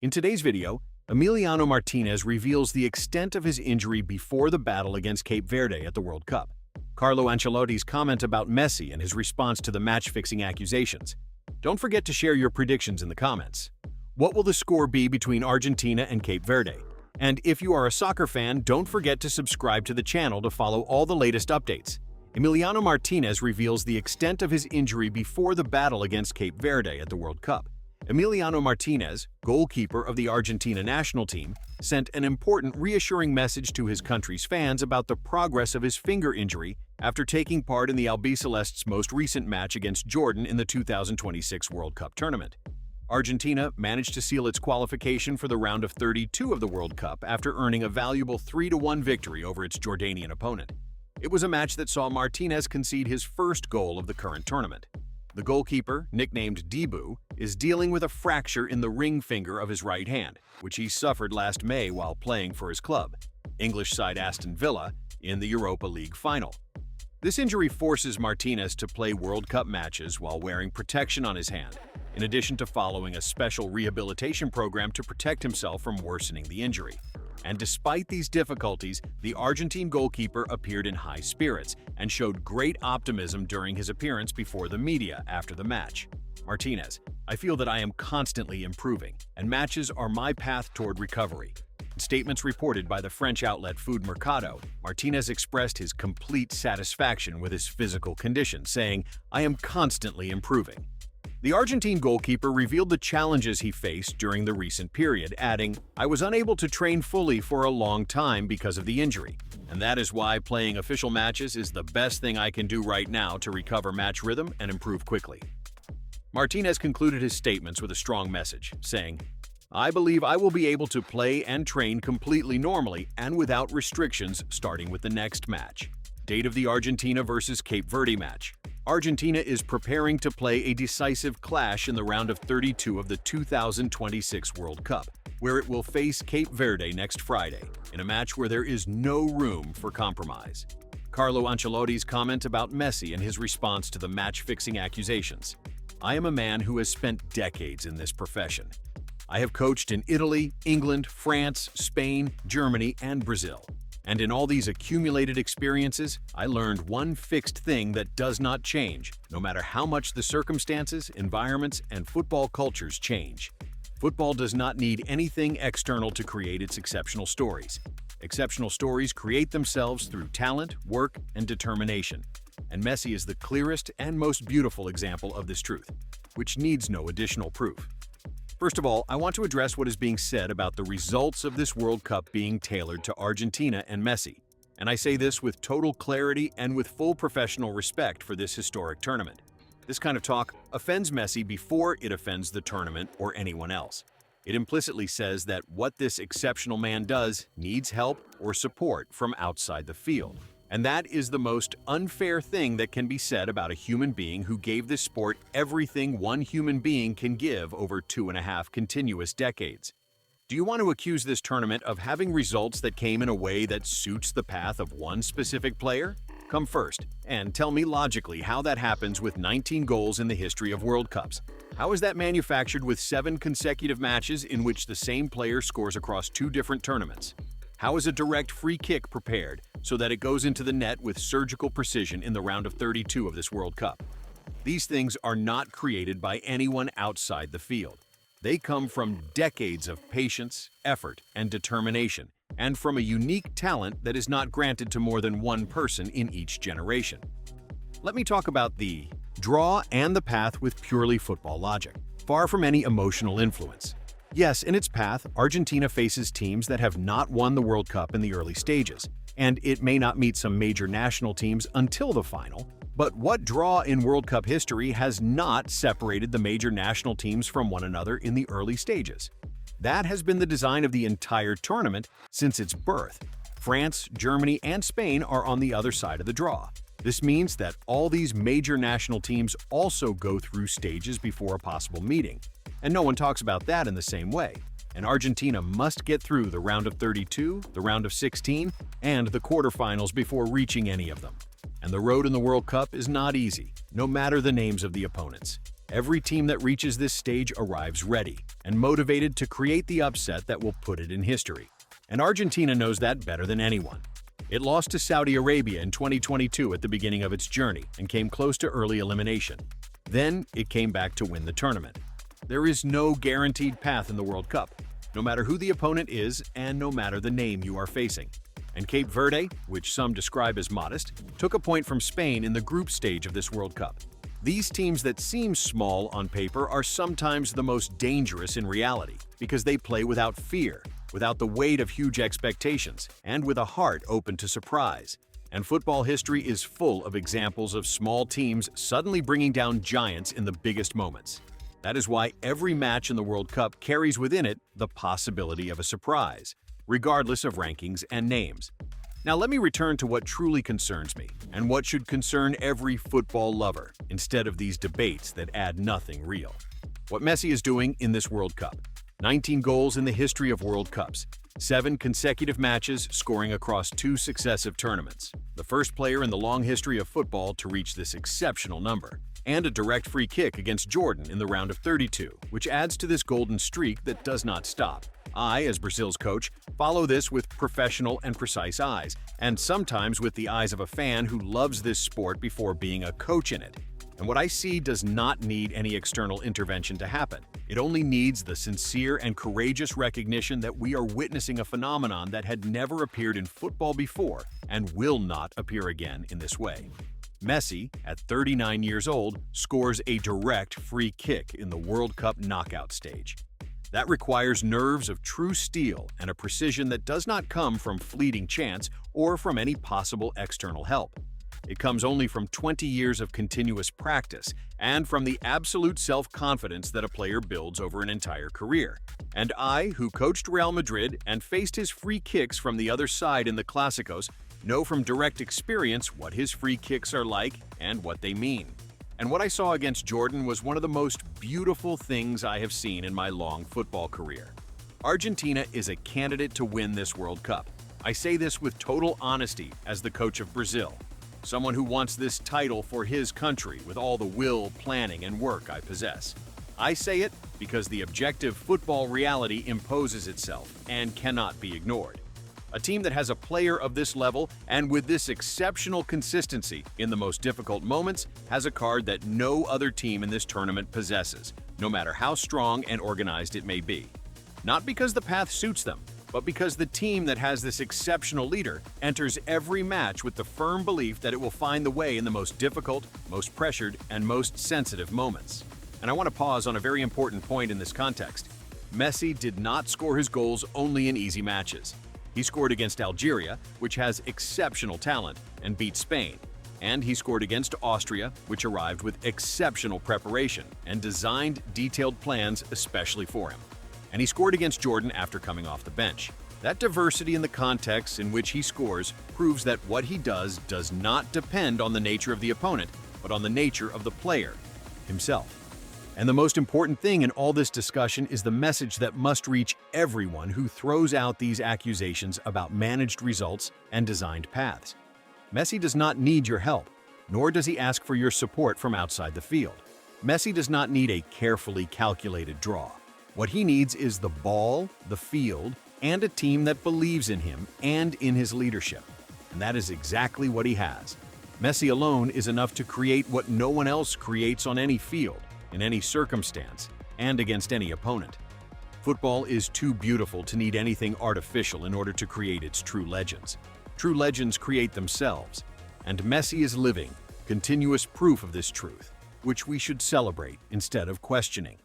In today's video, Emiliano Martinez reveals the extent of his injury before the battle against Cape Verde at the World Cup. Carlo Ancelotti's comment about Messi and his response to the match-fixing accusations. Don't forget to share your predictions in the comments. What will the score be between Argentina and Cape Verde? And if you are a soccer fan, don't forget to subscribe to the channel to follow all the latest updates. Emiliano Martinez reveals the extent of his injury before the battle against Cape Verde at the World Cup. Emiliano Martinez, goalkeeper of the Argentina national team, sent an important reassuring message to his country's fans about the progress of his finger injury after taking part in the Albiceleste's most recent match against Jordan in the 2026 World Cup tournament. Argentina managed to seal its qualification for the round of 32 of the World Cup after earning a valuable 3-1 victory over its Jordanian opponent. It was a match that saw Martinez concede his first goal of the current tournament. The goalkeeper, nicknamed Debu, is dealing with a fracture in the ring finger of his right hand, which he suffered last May while playing for his club, English side Aston Villa, in the Europa League final. This injury forces Martinez to play World Cup matches while wearing protection on his hand, in addition to following a special rehabilitation program to protect himself from worsening the injury. And despite these difficulties, the Argentine goalkeeper appeared in high spirits and showed great optimism during his appearance before the media after the match. Martinez, I feel that I am constantly improving, and matches are my path toward recovery. In statements reported by the French outlet Food Mercado, Martinez expressed his complete satisfaction with his physical condition, saying, "I am constantly improving." The Argentine goalkeeper revealed the challenges he faced during the recent period, adding, "I was unable to train fully for a long time because of the injury, and that is why playing official matches is the best thing I can do right now to recover match rhythm and improve quickly." Martinez concluded his statements with a strong message, saying, "I believe I will be able to play and train completely normally and without restrictions starting with the next match." Date of the Argentina vs. Cape Verde match. Argentina is preparing to play a decisive clash in the round of 32 of the 2026 World Cup, where it will face Cape Verde next Friday, in a match where there is no room for compromise. Carlo Ancelotti's comment about Messi and his response to the match-fixing accusations. I am a man who has spent decades in this profession. I have coached in Italy, England, France, Spain, Germany, and Brazil. And in all these accumulated experiences, I learned one fixed thing that does not change, no matter how much the circumstances, environments, and football cultures change. Football does not need anything external to create its exceptional stories. Exceptional stories create themselves through talent, work, and determination. And Messi is the clearest and most beautiful example of this truth, which needs no additional proof. First of all, I want to address what is being said about the results of this World Cup being tailored to Argentina and Messi. And I say this with total clarity and with full professional respect for this historic tournament. This kind of talk offends Messi before it offends the tournament or anyone else. It implicitly says that what this exceptional man does needs help or support from outside the field. And that is the most unfair thing that can be said about a human being who gave this sport everything one human being can give over 2.5 continuous decades. Do you want to accuse this tournament of having results that came in a way that suits the path of one specific player? Come first, and tell me logically how that happens with 19 goals in the history of World Cups. How is that manufactured with 7 consecutive matches in which the same player scores across 2 different tournaments? How is a direct free kick prepared so that it goes into the net with surgical precision in the round of 32 of this World Cup? These things are not created by anyone outside the field. They come from decades of patience, effort, and determination, and from a unique talent that is not granted to more than one person in each generation. Let me talk about the draw and the path with purely football logic, far from any emotional influence. Yes, in its path, Argentina faces teams that have not won the World Cup in the early stages, and it may not meet some major national teams until the final. But what draw in World Cup history has not separated the major national teams from one another in the early stages? That has been the design of the entire tournament since its birth. France, Germany, and Spain are on the other side of the draw. This means that all these major national teams also go through stages before a possible meeting. And no one talks about that in the same way. And Argentina must get through the round of 32, the round of 16, and the quarterfinals before reaching any of them. And the road in the World Cup is not easy, no matter the names of the opponents. Every team that reaches this stage arrives ready and motivated to create the upset that will put it in history. And Argentina knows that better than anyone. It lost to Saudi Arabia in 2022 at the beginning of its journey and came close to early elimination. Then it came back to win the tournament. There is no guaranteed path in the World Cup, no matter who the opponent is and no matter the name you are facing. And Cape Verde, which some describe as modest, took a point from Spain in the group stage of this World Cup. These teams that seem small on paper are sometimes the most dangerous in reality because they play without fear, without the weight of huge expectations, and with a heart open to surprise. And football history is full of examples of small teams suddenly bringing down giants in the biggest moments. That is why every match in the World Cup carries within it the possibility of a surprise, regardless of rankings and names. Now let me return to what truly concerns me, and what should concern every football lover, instead of these debates that add nothing real. What Messi is doing in this World Cup. 19 goals in the history of World Cups, 7 consecutive matches scoring across 2 successive tournaments. The first player in the long history of football to reach this exceptional number. And a direct free kick against Jordan in the round of 32, which adds to this golden streak that does not stop. I, as Brazil's coach, follow this with professional and precise eyes, and sometimes with the eyes of a fan who loves this sport before being a coach in it. And what I see does not need any external intervention to happen. It only needs the sincere and courageous recognition that we are witnessing a phenomenon that had never appeared in football before and will not appear again in this way. Messi, at 39 years old, scores a direct free kick in the World Cup knockout stage. That requires nerves of true steel and a precision that does not come from fleeting chance or from any possible external help. It comes only from 20 years of continuous practice and from the absolute self-confidence that a player builds over an entire career. And I, who coached Real Madrid and faced his free kicks from the other side in the Clásicos, know from direct experience what his free kicks are like and what they mean. And what I saw against Jordan was one of the most beautiful things I have seen in my long football career. Argentina is a candidate to win this World Cup. I say this with total honesty as the coach of Brazil, someone who wants this title for his country with all the will, planning, and work I possess. I say it because the objective football reality imposes itself and cannot be ignored. A team that has a player of this level and with this exceptional consistency in the most difficult moments has a card that no other team in this tournament possesses, no matter how strong and organized it may be. Not because the path suits them, but because the team that has this exceptional leader enters every match with the firm belief that it will find the way in the most difficult, most pressured, and most sensitive moments. And I want to pause on a very important point in this context. Messi did not score his goals only in easy matches. He scored against Algeria, which has exceptional talent, and beat Spain. And he scored against Austria, which arrived with exceptional preparation and designed detailed plans especially for him. And he scored against Jordan after coming off the bench. That diversity in the context in which he scores proves that what he does not depend on the nature of the opponent, but on the nature of the player himself. And the most important thing in all this discussion is the message that must reach everyone who throws out these accusations about managed results and designed paths. Messi does not need your help, nor does he ask for your support from outside the field. Messi does not need a carefully calculated draw. What he needs is the ball, the field, and a team that believes in him and in his leadership. And that is exactly what he has. Messi alone is enough to create what no one else creates on any field, in any circumstance, and against any opponent. Football is too beautiful to need anything artificial in order to create its true legends. True legends create themselves, and Messi is living, continuous proof of this truth, which we should celebrate instead of questioning.